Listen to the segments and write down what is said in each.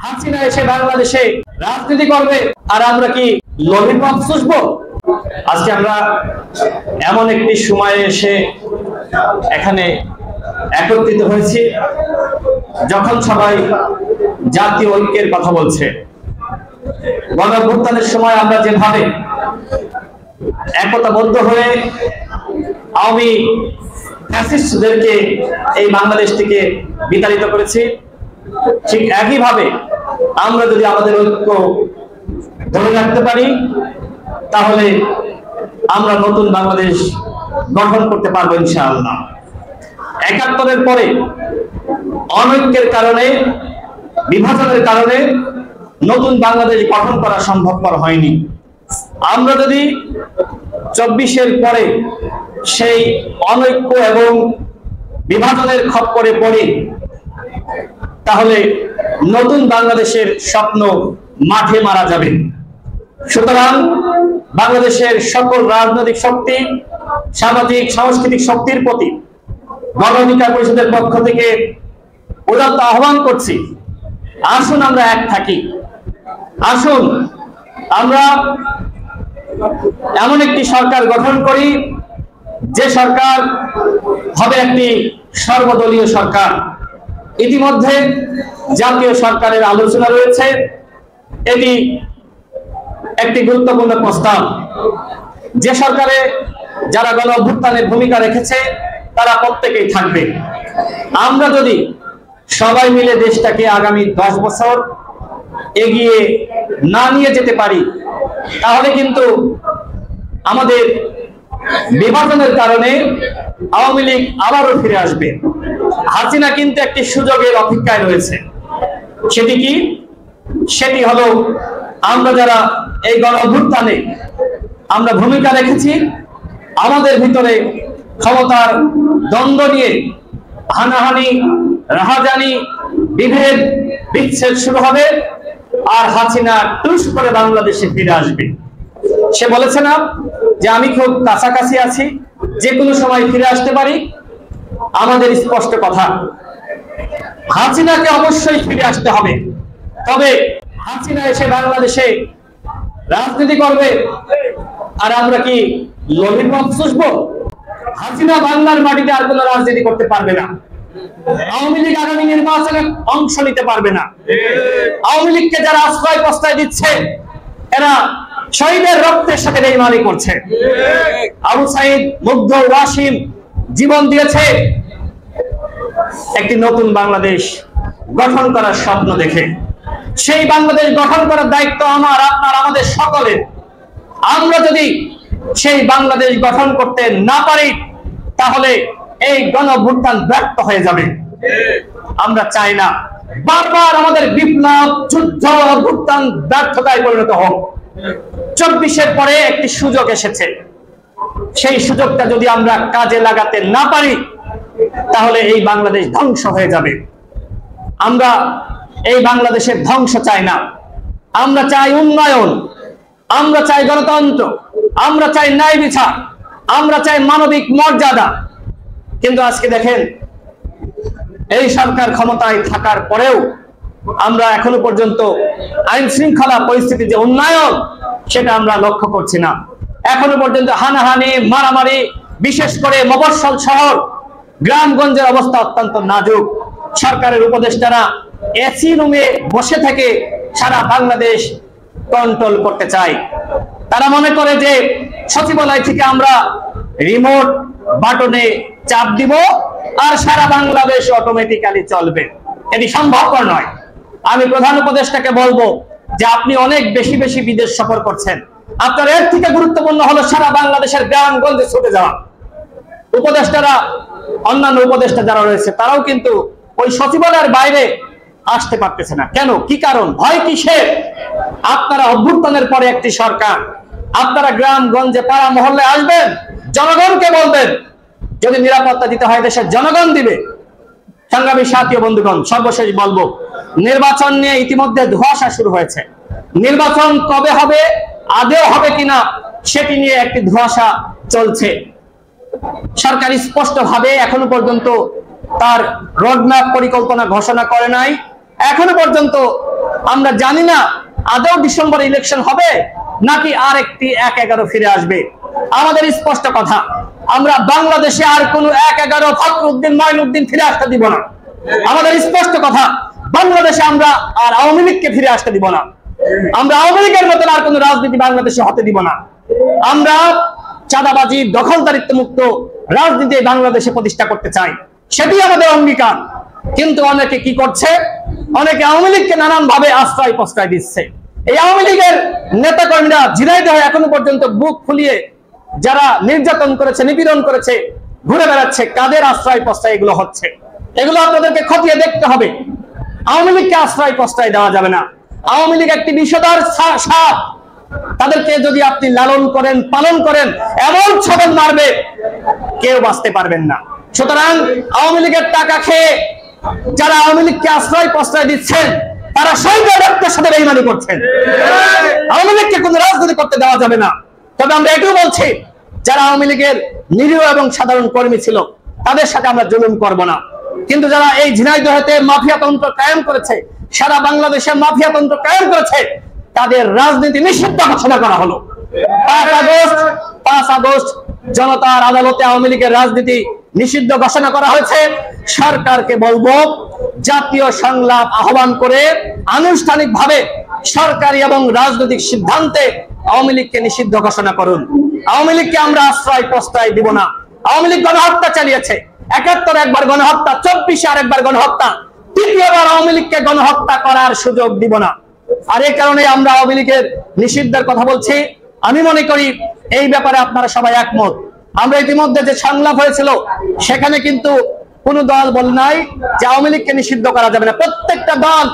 হাসিনা এসে বাংলাদেশে রাজনীতি করবে আর আমরা কি ললিপপ চুষবো? আজকে আমরা এমন একটি সময়ে এসে এখানে একত্রিত হয়েছি যখন সবাই জাতীয় ঐক্যের কথা বলছে। গণঅভ্যুত্থানের সময় আমরা যেভাবে একতাবদ্ধ হয়ে আওয়ামী ফ্যাসিস্টদেরকে এই বাংলাদেশ থেকে বিতাড়িত করেছি, ঠিক একইভাবে আমরা যদি আমাদের ঐক্য ধরে রাখতে পারি তাহলে আমরা নতুন বাংলাদেশ গঠন করতে পারবো ইনশাআল্লাহ। ৭১-এর পরে অনৈক্যের কারণে, বিভাজনের কারণে নতুন বাংলাদেশ গঠন করা সম্ভবপর হয়নি। আমরা যদি ২৪-এর পরে সেই অনৈক্য এবং বিভাজনের খপ্পরে পড়ি তাহলে নতুন বাংলাদেশের স্বপ্ন মাঠে মারা যাবে। সুতরাং বাংলাদেশের সকল রাজনৈতিক শক্তি, সামাজিক সাংস্কৃতিক শক্তির প্রতি গণ অধিকার পরিষদের পক্ষ থেকে উদাত্ত আহ্বান করছি, আসুন আমরা এক থাকি। আসুন আমরা এমন একটি সরকার গঠন করি যে সরকার হবে একটি সর্বদলীয় সরকার। ইতিমধ্যে জাতীয় সরকারের আলোচনা রয়েছে, এটি একটি গুরুত্বপূর্ণ প্রস্তাব। যে সরকারে যারা গণ অভ্যুত্থানের ভূমিকা রেখেছে তারা প্রত্যেকেই থাকবে। আমরা যদি সবাই মিলে দেশটাকে আগামী 10 বছর এগিয়ে না নিয়ে যেতে পারি তাহলে কিন্তু আমাদের বিভাজনের কারণে আওয়ামী লীগ আবারও ফিরে আসবে। হাসিনা কিন্তু একটি সুযোগের অপেক্ষায় রয়েছে। সেটি কি? সেটি হলো আমরা যারা এই গণ অভ্যুত্থানে আমরা ভূমিকা রেখেছি, আমাদের ভিতরে ক্ষমতার দ্বন্দ্ব নিয়ে হানাহানি, রাহাজানি, বিভেদ বিচ্ছেদ শুরু হবে আর হাসিনা টুস করে বাংলাদেশে ফিরে আসবে। সে বলেছে না যে আমি খুব কাছাকাছি আছি, যে কোনো সময় ফিরে আসতে পারি। আমাদের স্পষ্ট কথা, হাসিনাকে অবশ্যই ফিরে আসতে হবে। তবে হাসিনা এসে বাংলাদেশে রাজনীতি করবে আর আমরা কি ললিপপ চুষবো? হাসিনা বাংলার মাটিতে আর কোনো রাজনীতি করতে পারবে না। আওয়ামী লীগ আগামী নির্বাচনে অংশ নিতে পারবে না। আওয়ামী লীগকে যারা আশ্রয় প্রশ্রয় দিচ্ছে এরা শহীদের রক্তের সাথে বেঈমানি করছে। আবু সাইদ, মুগ্ধ, ওয়াসিম জীবন দিয়েছে একটি নতুন বাংলাদেশ গঠন করার স্বপ্ন দেখে। সেই বাংলাদেশ গঠন করার দায়িত্ব আমার, আপনার, আমাদের সকলের। আমরা যদি সেই বাংলাদেশ গঠন করতে না পারি তাহলে এই গণ অভ্যুত্থান ব্যর্থ হয়ে যাবে। আমরা চাই না বারবার আমাদের বিপ্লব, যুদ্ধ, অভ্যুত্থান ব্যর্থতায় পরিণত হোক। ২৪-এর পরে একটি সুযোগ এসেছে, সেই সুযোগটা যদি আমরা কাজে লাগাতে না পারি তাহলে এই বাংলাদেশ ধ্বংস হয়ে যাবে। আমরা এই বাংলাদেশের ধ্বংস চাই না। আমরা চাই উন্নয়ন, আমরা চাই গণতন্ত্র, আমরা চাই ন্যায় বিচার, আমরা চাই মানবিক মর্যাদা। কিন্তু আজকে দেখেন এই সরকার ক্ষমতায় থাকার পরেও আমরা এখনো পর্যন্ত আইন শৃঙ্খলা পরিস্থিতির যে উন্নয়ন সেটা আমরা লক্ষ্য করছি না। এখনো পর্যন্ত হানাহানি, মারামারি, বিশেষ করে মফস্বল শহর, গ্রামগঞ্জের অবস্থা অত্যন্ত নাজুক। সরকারের উপদেষ্টারা এসি রুমে বসে থেকে সারা বাংলাদেশ কন্ট্রোল করতে চায়। তারা মনে করে যে সচিবালয় থেকে আমরা রিমোট বাটনে চাপ দিব আর সারা বাংলাদেশ অটোমেটিক্যালি চলবে। এটি সম্ভবপর নয়। আমি প্রধান উপদেষ্টাকে বলবো যে আপনি অনেক বেশি বেশি বিদেশ সফর করছেন, আপনার এর থেকে গুরুত্বপূর্ণ হলো সারা বাংলাদেশের গ্রামগঞ্জে ছুটে যাওয়া। উপদেষ্টারা, অন্যান্য উপদেষ্টা যারা রয়েছে তারাও কিন্তু ওই সচিবালয়ের বাইরে আসতে পারতেছে না। কেন? কি কারণ? ভয় কিসের? আপনারা অভ্যুত্থানের পরে একটি সরকার, আপনারা গ্রামগঞ্জে পাড়া মহল্লায় আসবেন, জনগণকে বলবেন। যদি নিরাপত্তা দিতে হয় দেশের জনগণ দিবে। সংগ্রামী সাথী ও বন্ধুগণ, সর্বশেষ বলবো, নির্বাচন নিয়ে ইতিমধ্যে ধোঁয়াশা শুরু হয়েছে। নির্বাচন কবে হবে, আদৌ হবে কিনা সেটি নিয়ে একটি ধোঁয়াশা চলছে। সরকার স্পষ্টভাবে এখনো পর্যন্ত তার রোডম্যাপ পরিকল্পনা ঘোষণা করে নাই। এখনো পর্যন্ত আমরা জানি না আদৌ ডিসেম্বরে ইলেকশন হবে নাকি আর একটি 1/11 ফিরে আসবে। আমাদের স্পষ্ট কথা, আমরা বাংলাদেশে আর কোন 1/11 ফখরুদ্দিন মঈনুদ্দিন ফিরে আসতে দিব না। আমাদের স্পষ্ট কথা, বাংলাদেশে আমরা আর আওয়ামী লীগকে ফিরে আসতে দিব না। আমরা আওয়ামী লীগের মতন আর কোন রাজনীতি বাংলাদেশে হতে দিব না। আমরা চাঁদাবাজি দখলদারিত্ব মুক্ত রাজনীতি বাংলাদেশে প্রতিষ্ঠা করতে চাই, সেটি আমাদের অঙ্গীকার। কিন্তু অনেকে কি করছে, অনেকে আওয়ামী লীগকে নানান ভাবে আশ্রয় প্রশ্রয় দিচ্ছে। এই আওয়ামী লীগের নেতা কর্মীরা ঝিনাইদহে এখনো পর্যন্ত বুক ফুলিয়ে যারা নির্যাতন করেছে, নিপীড়ন করেছে, ঘুরে বেড়াচ্ছে, কাদের আশ্রয় প্রশ্রয় এগুলো হচ্ছে, এগুলো আপনাদেরকে খতিয়ে দেখতে হবে। আওয়ামী লীগকে আশ্রয় প্রশ্রয় দেওয়া যাবে না। আওয়ামী লীগ একটি বিষধর সাপ, তাদেরকে যদি আপনি লালন করেন, পালন করেন, এমন ছবল মারবে কেউ বাঁচতে পারবেন না। সুতরাং আওয়ামী লীগের টাকা খেয়ে যারা আওয়ামী লীগকে আশ্রয় প্রশ্রয় দিচ্ছেন, তারা সৈন্য রক্তের সাথে বেইমানি করছেন। আওয়ামী লীগকে কোনো রাজনীতি করতে দেওয়া যাবে না। তবে আমরা এটাও বলছি, যারা আওয়ামী লীগের নিরীহ এবং সাধারণ কর্মী ছিল, তাদের সাথে আমরা জুলুম করব না। কিন্তু যারা এই ঝিনাইদহেতে মাফিয়া তন্ত্র কায়েম করেছে, সারা বাংলাদেশে মাফিয়া তন্ত্র কায়েম করেছে, তাদের রাজনীতি নিষিদ্ধ ঘোষণা করা হলো। 5 আগস্ট জনতার আদালতে আওয়ামী লীগের রাজনীতি নিষিদ্ধ ঘোষণা করা হয়েছে। সরকারকে বলবো, জাতীয় সংলাপ আহ্বান করে আনুষ্ঠানিকভাবে সরকারি এবং রাজনৈতিক সিদ্ধান্তে আওয়ামী লীগকে নিষিদ্ধ ঘোষণা করুন। আওয়ামী লীগকে আমরা আশ্রয় প্রশ্রয় দিব না। আওয়ামী লীগ গণহত্যা চালিয়েছে, 71 একবার গণহত্যা, 24 আরেকবার গণহত্যা, তৃতীয়বার আওয়ামী লীগকে গণহত্যা করার সুযোগ দিব না। আর এই কারণে আমরা আওয়ামী লীগের নিষিদ্ধের কথা বলছি। আমি মনে করি এই ব্যাপারে আপনারা সবাই একমত। আমরা ইতিমধ্যে যে সংলাপ হয়েছিল, সেখানে কিন্তু কোন দল বলে নাই যে আওয়ামী লীগকে নিষিদ্ধ করা যাবে না। প্রত্যেকটা দল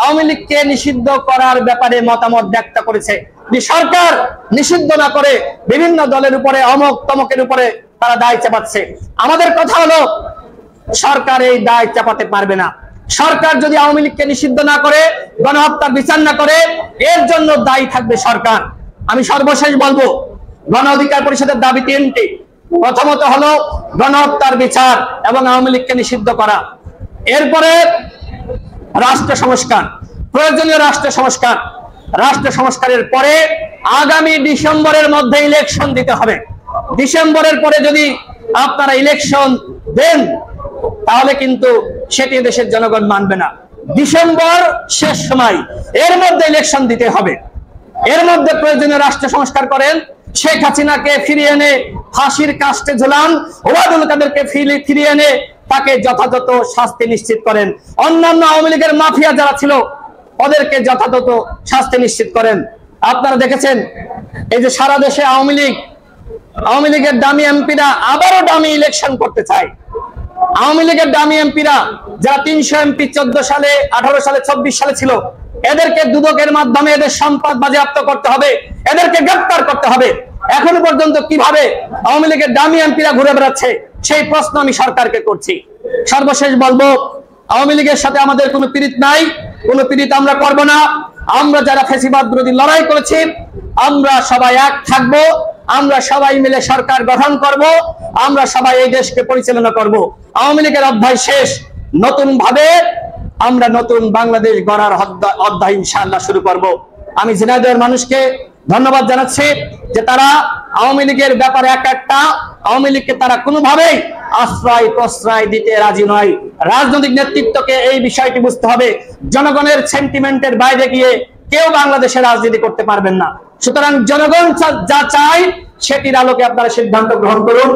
আওয়ামী লীগকে নিষিদ্ধ করার ব্যাপারে মতামত ব্যক্ত করেছে। যে সরকার নিষিদ্ধ না করে বিভিন্ন দলের উপরে, অমক তমকের উপরে তারা দায় চাপাচ্ছে। আমাদের কথা হলো, সরকার এই দায় চাপাতে পারবে না। সরকার যদি আওয়ামী লীগকে নিষিদ্ধ না করে, গণহত্যার বিচার না করে, এর জন্য দায়ী থাকবে সরকার। আমি সর্বশেষ বলবো, গণ অধিকার পরিষদের দাবি 3টি। প্রথমত হলো গণহত্যার বিচার এবং আওয়ামী লীগকে নিষিদ্ধ করা। এরপরে রাষ্ট্র সংস্কার, প্রয়োজনীয় রাষ্ট্র সংস্কার। রাষ্ট্র সংস্কারের পরে আগামী ডিসেম্বরের মধ্যে ইলেকশন দিতে হবে। ডিসেম্বরের পরে যদি আপনারা ইলেকশন দেন, তাহলে কিন্তু সেটি দেশের জনগণ মানবে না। ডিসেম্বর শেষ সময়, এর মধ্যে ইলেকশন দিতে হবে। এর মধ্যে প্রয়োজনীয় রাষ্ট্র সংস্কার করেন, শেখ হাসিনাকে ফিরিয়ে এনে ফাঁসির কাস্টে ঝুলান, ওবায়দুল কাদেরকে ফিরিয়ে এনে তাকে যথাযথ শাস্তি নিশ্চিত করেন। অন্যান্য আওয়ামী লীগের মাফিয়া যারা ছিল, ওদেরকে যথাযথ শাস্তি নিশ্চিত করেন। আপনারা দেখেছেন, এই যে সারা দেশে আওয়ামী লীগের দামি এমপিরা আবারও দামি ইলেকশন করতে চায়। আওয়ামী লীগের দামি এমপিরা যারা 300 এমপি 14 সালে, 18 সালে, 24 সালে ছিল, এদেরকে দুদকের মাধ্যমে এদের সম্পদ বাজেয়াপ্ত করতে হবে, এদেরকে গ্রেফতার করতে হবে। এখনো পর্যন্ত কিভাবে আওয়ামী লীগের দামি এমপিরা ঘুরে বেড়াচ্ছে, সেই প্রশ্ন আমি সরকারকে করছি। সর্বশেষ বলবো, আওয়ামী লীগের সাথে আমাদের কোনো পীড়িত নাই, কোনো পীড়িত আমরা করব না। আমরা যারা ফ্যাসিবাদ বিরোধী লড়াই করেছি, আমরা সবাই এক থাকবো। আমরা সবাই মিলে সরকার গঠন করব। আমরা সবাই এই দেশকে পরিচালনা করব। আওয়ামী লীগের অধ্যায় শেষ, নতুন ভাবে আমরা নতুন বাংলাদেশ গড়ার অধ্যায় ইনশাআল্লাহ শুরু করব। আমি ঝিনাইদহের মানুষকে ধন্যবাদ জানাচ্ছি যে তারা আওয়ামী লীগের ব্যাপারে একটা আওয়ামী লীগকে তারা কোনোভাবেই আশ্রয় প্রশ্রয় দিতে রাজি নয়। রাজনৈতিক নেতৃত্বকে এই বিষয়টি বুঝতে হবে। জনগণের সেন্টিমেন্টের বাইরে গিয়ে কেউ বাংলাদেশে রাজনীতি করতে পারবেন না। সুতরাং জনগণ যা চায়, সেটির আলোকে আপনারা সিদ্ধান্ত গ্রহণ করুন।